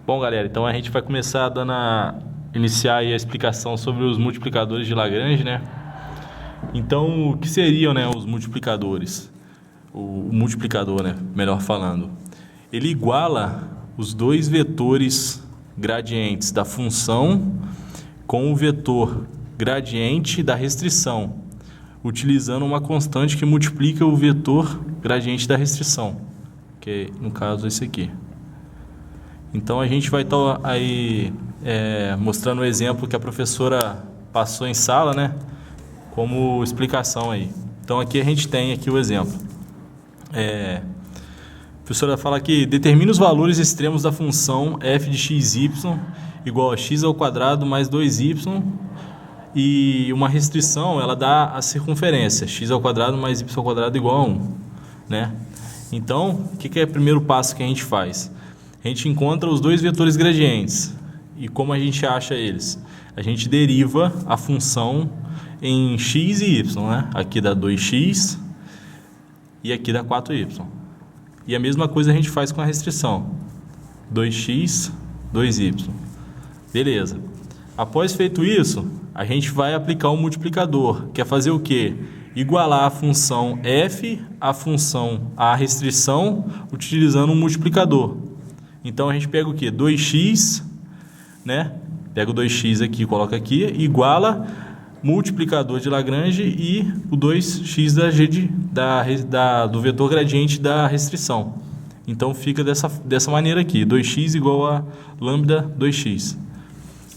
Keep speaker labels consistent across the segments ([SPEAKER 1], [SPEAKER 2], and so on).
[SPEAKER 1] Bom, galera, então a gente vai começar iniciar aí a explicação sobre os multiplicadores de Lagrange, né? Então, o que seriam, né, os multiplicadores? O multiplicador, né, melhor falando. Ele iguala os dois vetores gradientes da função com o vetor gradiente da restrição, utilizando uma constante que multiplica o vetor gradiente da restrição, que no caso esse aqui. Então a gente vai estar aí mostrando o exemplo que a professora passou em sala, né, como explicação aí. Então aqui a gente tem aqui o exemplo. A professora fala que determina os valores extremos da função f de xy igual a x ao quadrado mais 2y, e uma restrição ela dá a circunferência x ao quadrado mais y ao quadrado igual a 1, né? Então, o que é o primeiro passo que a gente faz? A gente encontra os dois vetores gradientes. E como a gente acha eles? A gente deriva a função em x e y, né? Aqui dá 2x e aqui dá 4y. E a mesma coisa a gente faz com a restrição. 2x, 2y. Beleza. Após feito isso, a gente vai aplicar o multiplicador, que é fazer o quê? Igualar a função f à restrição utilizando um multiplicador. Então a gente pega o quê? 2x, né? Pega o 2x aqui, coloca aqui, iguala multiplicador de Lagrange e o 2x do vetor gradiente da restrição. Então fica dessa maneira aqui, 2x igual a lambda 2x.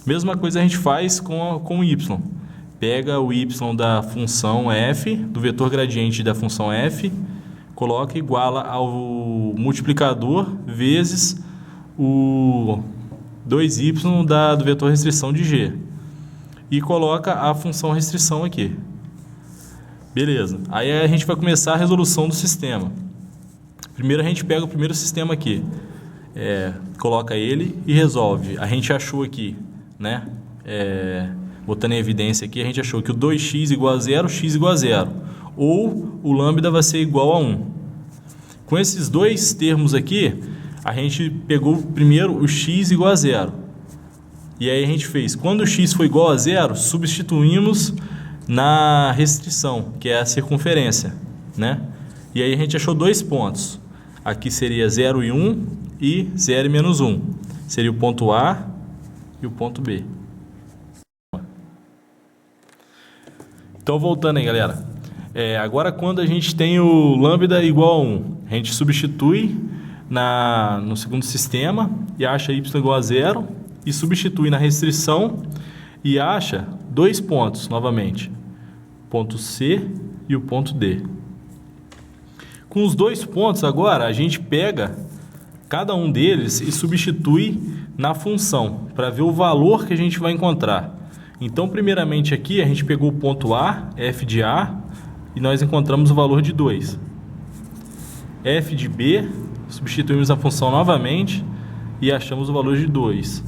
[SPEAKER 1] Mesma coisa a gente faz com o y. Pega o y da função f, do vetor gradiente da função f, coloca iguala ao multiplicador vezes o 2y do vetor restrição de g. E coloca a função restrição aqui. Beleza. Aí a gente vai começar a resolução do sistema. Primeiro a gente pega o primeiro sistema aqui. Coloca ele e resolve. A gente achou aqui, né? Botando em evidência aqui, a gente achou que o 2x igual a 0, x igual a 0. Ou o lambda vai ser igual a 1. Com esses dois termos aqui, a gente pegou primeiro o x igual a 0. E aí a gente fez, quando o x for igual a 0, substituímos na restrição, que é a circunferência, né? E aí a gente achou dois pontos. Aqui seria 0 e 1 e 0 e menos 1. Seria o ponto A e o ponto B. Então, voltando aí, galera. Agora, quando a gente tem o lambda igual a 1, a gente substitui no segundo sistema e acha y igual a 0 e substitui na restrição e acha dois pontos, novamente. Ponto C e o ponto D. Com os dois pontos, agora, a gente pega cada um deles e substitui na função, para ver o valor que a gente vai encontrar. Então, primeiramente aqui, a gente pegou o ponto A, f de A, e nós encontramos o valor de 2. F de B, substituímos a função novamente e achamos o valor de 2.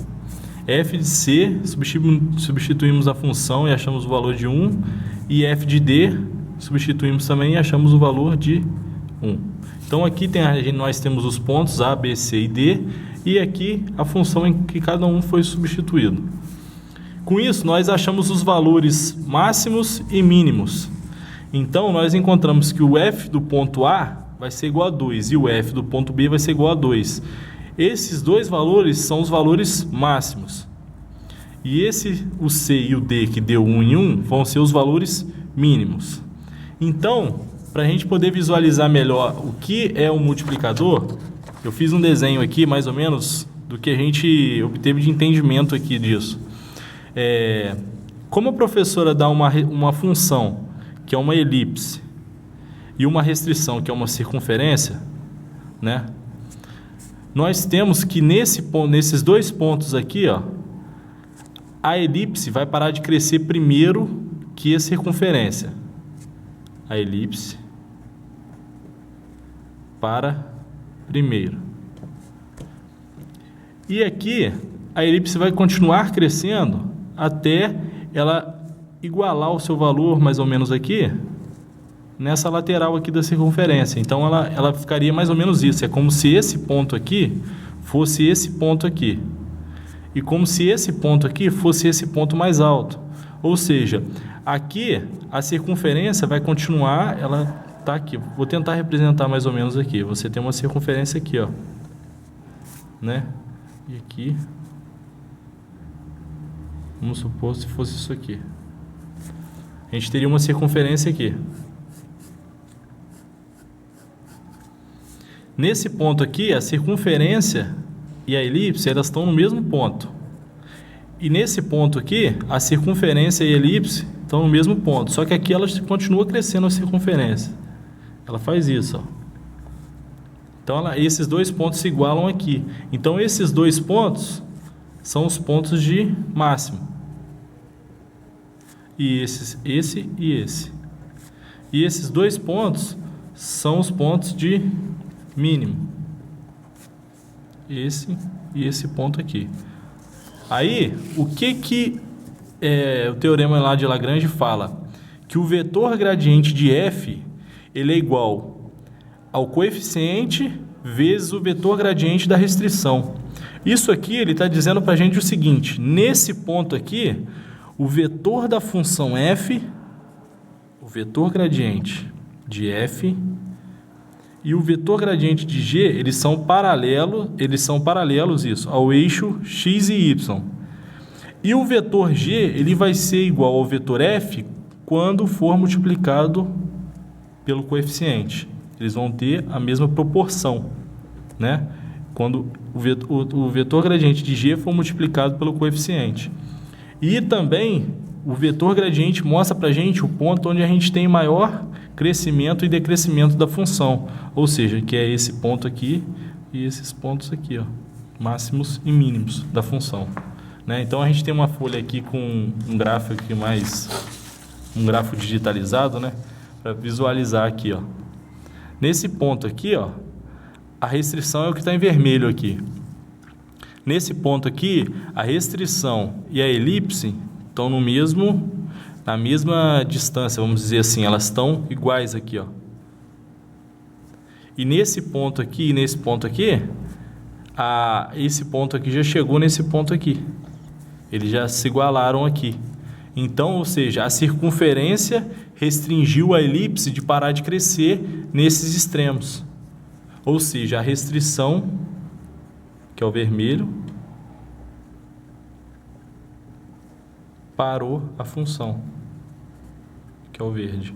[SPEAKER 1] F de C, substituímos a função e achamos o valor de 1. E F de D, substituímos também e achamos o valor de 1. Então, aqui nós temos os pontos A, B, C e D, e aqui a função em que cada um foi substituído. Com isso, nós achamos os valores máximos e mínimos. Então, nós encontramos que o f do ponto A vai ser igual a 2 e o f do ponto B vai ser igual a 2. Esses dois valores são os valores máximos. E o C e o D, que deu 1 em 1, vão ser os valores mínimos. Então, para a gente poder visualizar melhor o que é o multiplicador, eu fiz um desenho aqui, mais ou menos, do que a gente obteve de entendimento aqui disso. Como a professora dá uma função, que é uma elipse, e uma restrição, que é uma circunferência, né? Nós temos que nesses dois pontos aqui, ó, a elipse vai parar de crescer primeiro que a circunferência. A elipse para primeiro. E aqui a elipse vai continuar crescendo até ela igualar o seu valor, mais ou menos aqui, nessa lateral aqui da circunferência. Então ela ficaria mais ou menos isso. É como se esse ponto aqui fosse esse ponto aqui. e como se esse ponto aqui fosse esse ponto mais alto. Ou seja, aqui a circunferência vai continuar, ela está aqui. Vou tentar representar mais ou menos aqui. Você tem uma circunferência aqui, ó, né? E aqui, vamos supor se fosse isso aqui. A gente teria uma circunferência aqui. Nesse ponto aqui, a circunferência e a elipse, elas estão no mesmo ponto. E nesse ponto aqui, a circunferência e a elipse estão no mesmo ponto. Só que aqui ela continua crescendo a circunferência. Ela faz isso, ó. Então, esses dois pontos se igualam aqui. Então, esses dois pontos são os pontos de máximo. E esse e esse. E esses dois pontos são os pontos de mínimo. Esse e esse ponto aqui. Aí, o que o teorema lá de Lagrange fala? Que o vetor gradiente de f, ele é igual ao coeficiente vezes o vetor gradiente da restrição. Isso aqui ele está dizendo para a gente o seguinte: nesse ponto aqui, o vetor da função f, o vetor gradiente de f e o vetor gradiente de g, eles são paralelos isso, ao eixo x e y. E o vetor g, ele vai ser igual ao vetor f quando for multiplicado pelo coeficiente. Eles vão ter a mesma proporção, né? Quando o vetor gradiente de g for multiplicado pelo coeficiente. E também o vetor gradiente mostra para a gente o ponto onde a gente tem maior crescimento e decrescimento da função. Ou seja, que é esse ponto aqui e esses pontos aqui, ó, máximos e mínimos da função, né? Então a gente tem uma folha aqui com um gráfico aqui um gráfico digitalizado, né? Para visualizar aqui, ó. Nesse ponto aqui, ó, a restrição é o que está em vermelho aqui. Nesse ponto aqui, a restrição e a elipse estão na mesma distância, vamos dizer assim, elas estão iguais aqui, ó. E nesse ponto aqui e nesse ponto aqui, esse ponto aqui já chegou nesse ponto aqui. Eles já se igualaram aqui. Então, ou seja, a circunferência restringiu a elipse de parar de crescer nesses extremos. Ou seja, a restrição, que é o vermelho, parou a função, que é o verde.